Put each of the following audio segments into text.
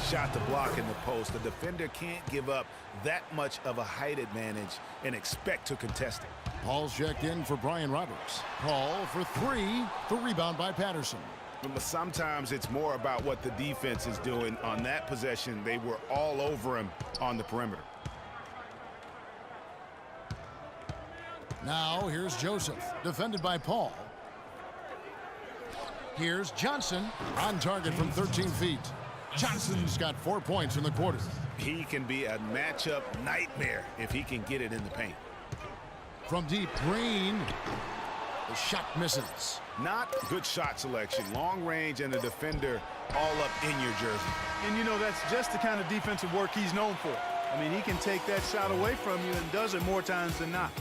shot to block in the post. The defender can't give up that much of a height advantage and expect to contest it. Paul's checked in for Brian Roberts. Paul for three. The rebound by Patterson. But sometimes it's more about what the defense is doing. On that possession, they were all over him on the perimeter. Now here's Joseph, defended by Paul. Here's Johnson, on target from 13 feet. Johnson's got 4 points in the quarter. He can be a matchup nightmare if he can get it in the paint. From deep, Green. The shot misses. Not good shot selection. Long range and the defender all up in your jersey. And, you know, that's just the kind of defensive work he's known for. I mean, he can take that shot away from you and does it more times than not.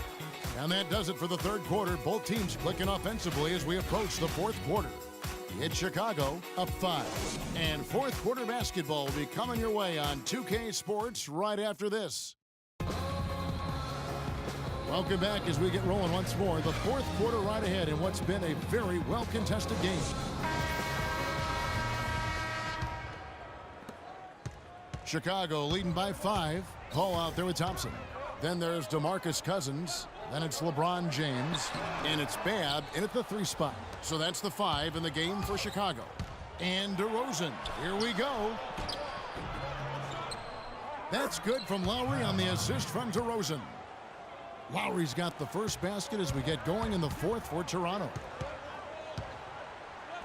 And that does it for the third quarter. Both teams clicking offensively as we approach the fourth quarter. It's Chicago up 5. And fourth quarter basketball will be coming your way on 2K Sports right after this. Welcome back as we get rolling once more. The fourth quarter right ahead in what's been a very well-contested game. Chicago leading by 5. Call out there with Thompson. Then there's DeMarcus Cousins. Then it's LeBron James. And it's Babb in at the 3 spot. So that's the 5 in the game for Chicago. And DeRozan. Here we go. That's good from Lowry on the assist from DeRozan. Lowry's got the first basket as we get going in the fourth for Toronto.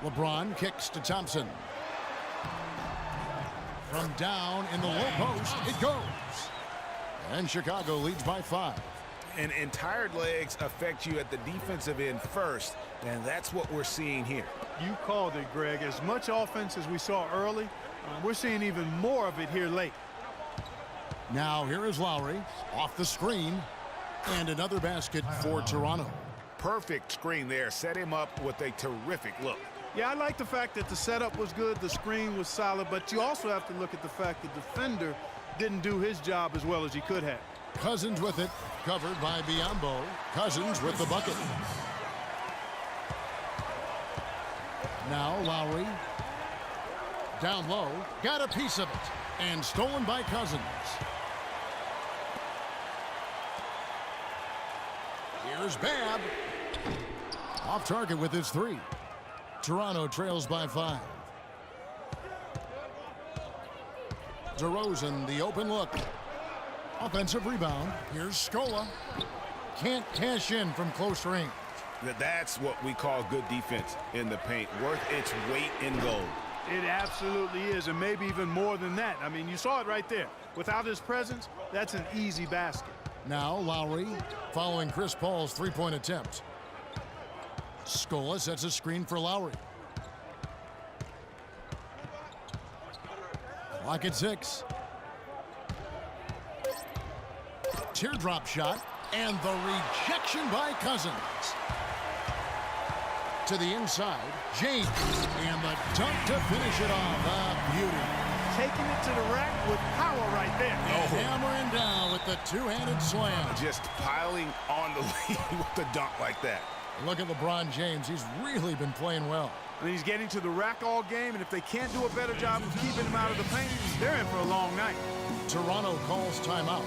LeBron kicks to Thompson. From down in the low post, it goes. And Chicago leads by 5. And tired legs affect you at the defensive end first, and that's what we're seeing here. You called it, Greg. As much offense as we saw early, we're seeing even more of it here late. Now here is Lowry off the screen. And another basket for Toronto. Perfect screen there. Set him up with a terrific look. Yeah, I like the fact that the setup was good, the screen was solid, but you also have to look at the fact the defender didn't do his job as well as he could have. Cousins with it, covered by Biyombo. Cousins with the bucket. Now Lowry. Down low, got a piece of it, and stolen by Cousins. Here's Babb. Off target with his 3. Toronto trails by 5. DeRozan, the open look. Offensive rebound. Here's Scola. Can't cash in from close range. That's what we call good defense in the paint. Worth its weight in gold. It absolutely is, and maybe even more than that. I mean, you saw it right there. Without his presence, that's an easy basket. Now Lowry following Chris Paul's 3-point attempt. Scola sets a screen for Lowry. Clock at 6. Teardrop shot and the rejection by Cousins. To the inside, James, and the dunk to finish it off. A beauty. Taking it to the rack with power right there. Hammering down with the two-handed slam. Just piling on the lead with the dunk like that. Look at LeBron James. He's really been playing well. I mean, he's getting to the rack all game, and if they can't do a better job of keeping him out of the paint, they're in for a long night. Toronto calls timeout.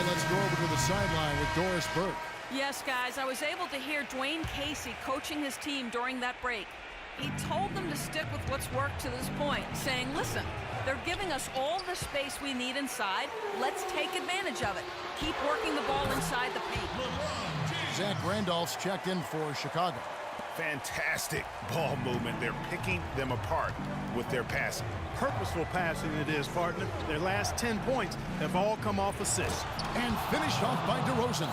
Let's go over to the sideline with Doris Burke. Yes, guys, I was able to hear Dwayne Casey coaching his team during that break. He told them to stick with what's worked to this point, saying, listen, they're giving us all the space we need inside. Let's take advantage of it. Keep working the ball inside the paint. Zach Randolph's checked in for Chicago. Fantastic ball movement. They're picking them apart with their passing. Purposeful passing it is, partner. Their last 10 points have all come off assists. And finished off by DeRozan.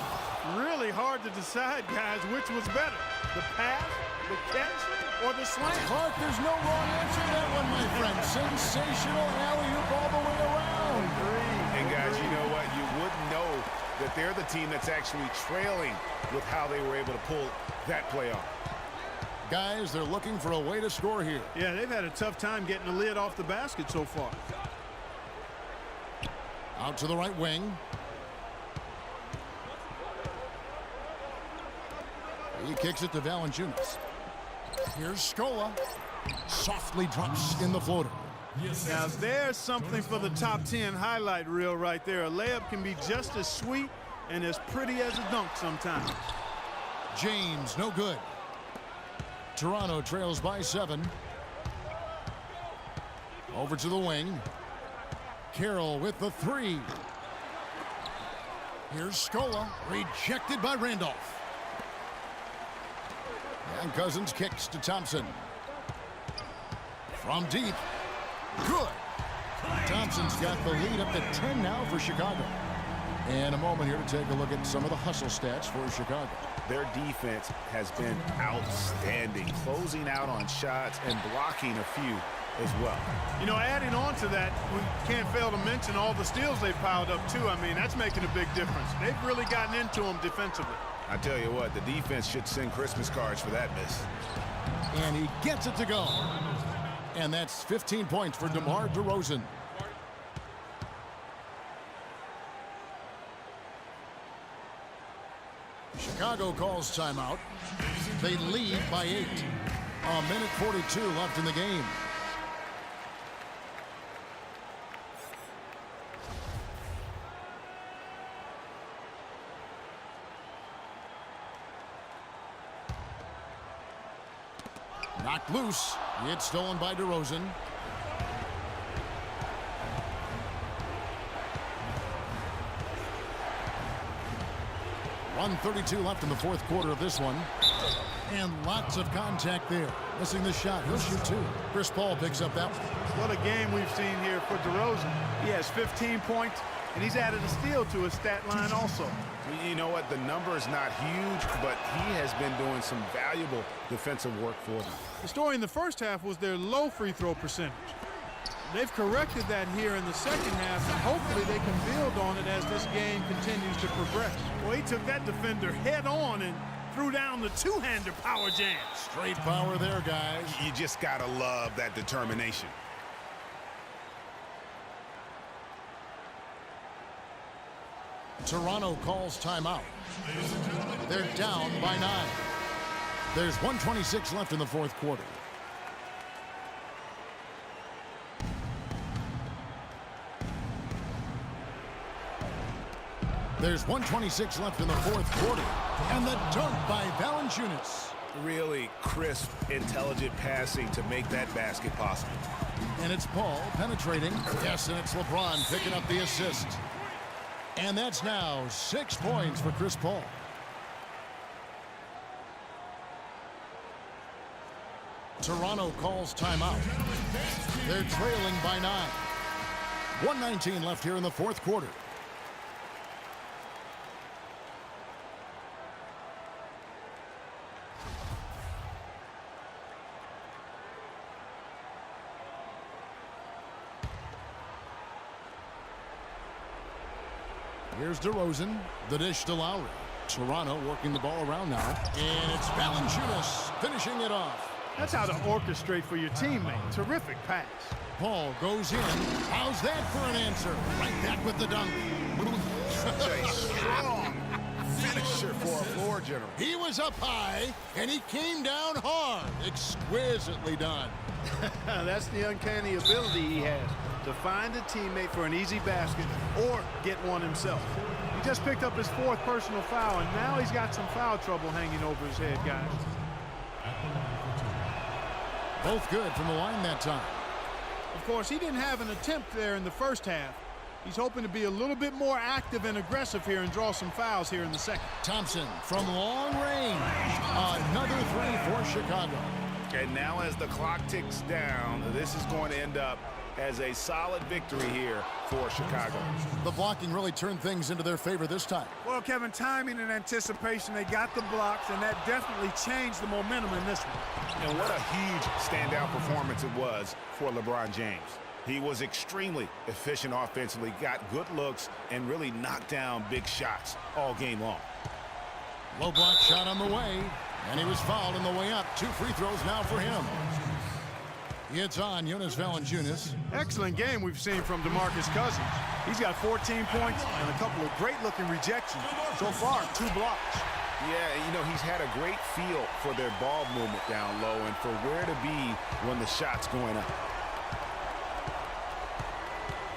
Really hard to decide, guys, which was better. The pass, the catch, or the slam. Clark, there's no wrong answer to that one, my friend. Sensational alley-oop all the way around. And guys, you know what? You wouldn't know that they're the team that's actually trailing with how they were able to pull that play off. Guys, they're looking for a way to score here. Yeah, they've had a tough time getting the lid off the basket so far. Out to the right wing. He kicks it to Valanciunas. Here's Scola. Softly drops in the floater. Now there's something for the top 10 highlight reel right there. A layup can be just as sweet and as pretty as a dunk sometimes. James, no good. Toronto trails by 7. Over to the wing. Carroll with the 3. Here's Scola, rejected by Randolph. And Cousins kicks to Thompson. From deep. Good. Thompson's got the lead up to 10 now for Chicago. And a moment here to take a look at some of the hustle stats for Chicago. Their defense has been outstanding, closing out on shots and blocking a few as well. You know, adding on to that, we can't fail to mention all the steals they've piled up too. I mean, that's making a big difference. They've really gotten into them defensively. I tell you what, the defense should send Christmas cards for that miss. And he gets it to go. And that's 15 points for DeMar DeRozan. Chicago calls timeout. They lead by 8. A minute 42 left in the game. Knocked loose. It's stolen by DeRozan. .132 left in the fourth quarter of this one. And lots of contact there. Missing the shot. He'll shoot 2. Chris Paul picks up that one. What a game we've seen here for DeRozan. He has 15 points, and he's added a steal to his stat line also. You know what? The number is not huge, but he has been doing some valuable defensive work for them. The story in the first half was their low free throw percentage. They've corrected that here in the second half, and hopefully they can build on it as this game continues to progress. Well, he took that defender head on and threw down the two-hander power jam. Straight power there, guys. You just got to love that determination. Toronto calls timeout. They're down by 9. There's 1:26 left in the fourth quarter. There's 1:26 left in the fourth quarter. And the dunk by Valanciunas. Really crisp, intelligent passing to make that basket possible. And it's Paul penetrating. Yes, and it's LeBron picking up the assist. And that's now 6 points for Chris Paul. Toronto calls timeout. They're trailing by 9. 1:19 left here in the fourth quarter. Here's DeRozan, the dish to Lowry. Toronto working the ball around now. And it's Valanciunas finishing it off. That's how to orchestrate for your teammate. Terrific pass. Paul goes in. How's that for an answer? Right back with the dunk. Such a strong finisher for a floor general. He was up high, and he came down hard. Exquisitely done. That's the uncanny ability he has to find a teammate for an easy basket or get one himself. He just picked up his 4th personal foul, and now he's got some foul trouble hanging over his head, guys. Both good from the line that time. Of course, he didn't have an attempt there in the first half. He's hoping to be a little bit more active and aggressive here and draw some fouls here in the second. Thompson from long range. Another 3 for Chicago. And now as the clock ticks down, this is going to end up as a solid victory here for Chicago. The blocking really turned things into their favor this time. Well, Kevin, timing and anticipation, they got the blocks, and that definitely changed the momentum in this one. And what a huge standout performance it was for LeBron James. He was extremely efficient offensively, got good looks, and really knocked down big shots all game long. Low block shot on the way, and he was fouled on the way up. 2 free throws now for him. It's on Jonas Valanciunas. Excellent game we've seen from DeMarcus Cousins. He's got 14 points and a couple of great-looking rejections. So far, 2 blocks. Yeah, you know, he's had a great feel for their ball movement down low and for where to be when the shot's going up.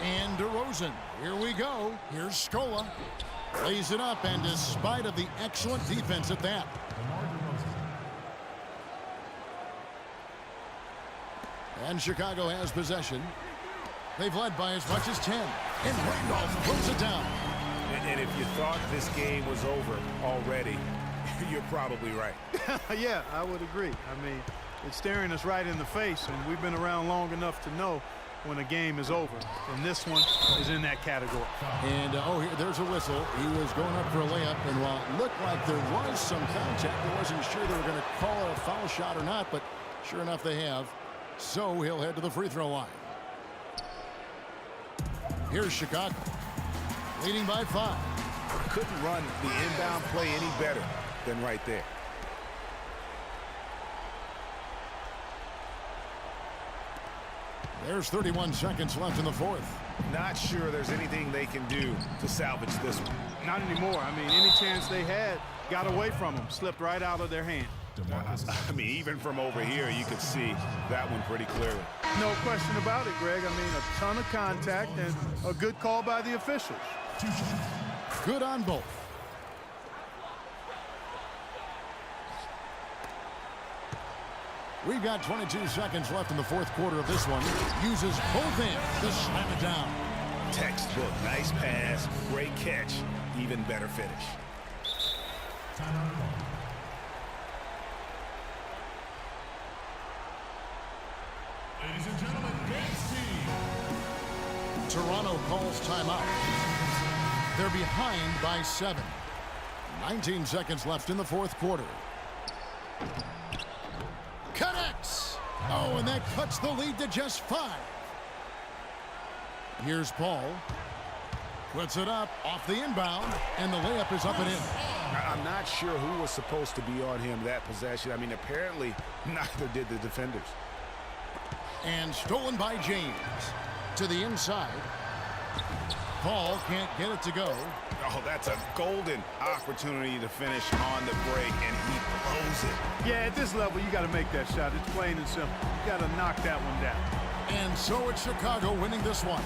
And DeRozan. Here we go. Here's Scola. Lays it up, and despite of the excellent defense at that. And Chicago has possession. They've led by as much as 10. And Randolph puts it down. And if you thought this game was over already, you're probably right. Yeah, I would agree. I mean, it's staring us right in the face, and we've been around long enough to know when a game is over. And this one is in that category. And, there's a whistle. He was going up for a layup, and while it looked like there was some contact, I wasn't sure they were going to call it a foul shot or not, but sure enough they have. So he'll head to the free throw line. Here's Chicago, leading by 5. Couldn't run the inbound play any better than right there. There's 31 seconds left in the fourth. Not sure there's anything they can do to salvage this one. Not anymore. I mean, any chance they had got away from them, slipped right out of their hand. I mean, even from over here, you could see that one pretty clearly. No question about it, Greg. I mean, a ton of contact and a good call by the officials. Good on both. We've got 22 seconds left in the fourth quarter of this one. Uses both hands to slam it down. Textbook, nice pass, great catch, even better finish. Ladies and gentlemen, Toronto calls timeout. They're behind by 7. 19 seconds left in the fourth quarter. Connects. Oh, and that cuts the lead to just 5. Here's Paul. Puts it up off the inbound, and the layup is up and in. I'm not sure who was supposed to be on him that possession. I mean, apparently neither did the defenders. And stolen by James. To the inside. Paul can't get it to go. Oh, that's a golden opportunity to finish on the break, and he blows it. Yeah, at this level, you got to make that shot. It's plain and simple. You got to knock that one down. And so it's Chicago winning this one.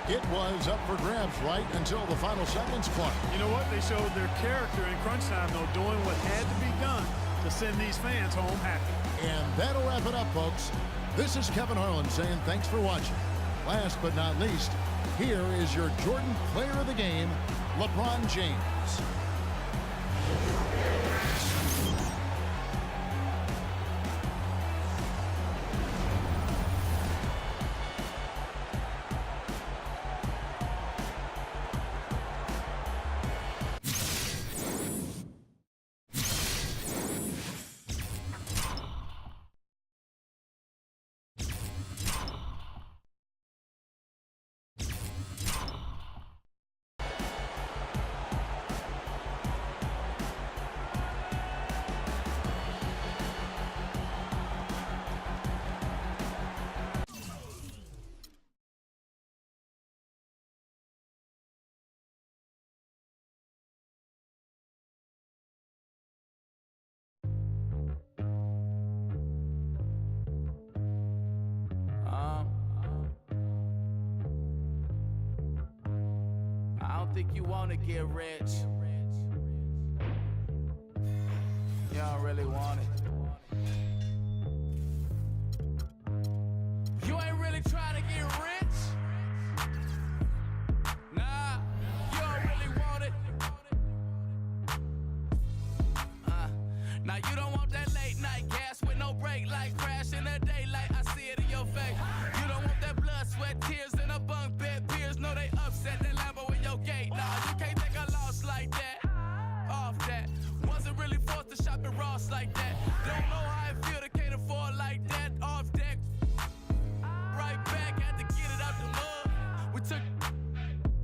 It was up for grabs right until the final seconds clock. You know what? They showed their character in crunch time, though, doing what had to be done to send these fans home happy. And that'll wrap it up, folks. This is Kevin Harlan saying thanks for watching. Last but not least, here is your Jordan Player of the Game, LeBron James. Think you wanna get rich. You don't really want it. You ain't really trying to get rich. Nah, you don't really want it. Now you don't want that late night gas with no break, like crash in the daylight. I see it in your face. You don't want that blood, sweat, tears in a bunk bed. Peers know they upset. That Lambo in your gate. Nah, you can't take a loss like that. Off that. Wasn't really forced to shop at Ross like that. Don't know how it feel to can't afford like that. Off deck. Right back, had to get it out the mud. We took.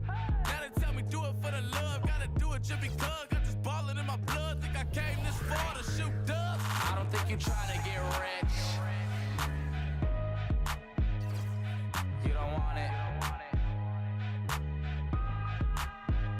Now they tell me do it for the love. Gotta do it just because. Got this ballin' in my blood. Think I came this far to shoot dubs. I don't think you trying to get rich.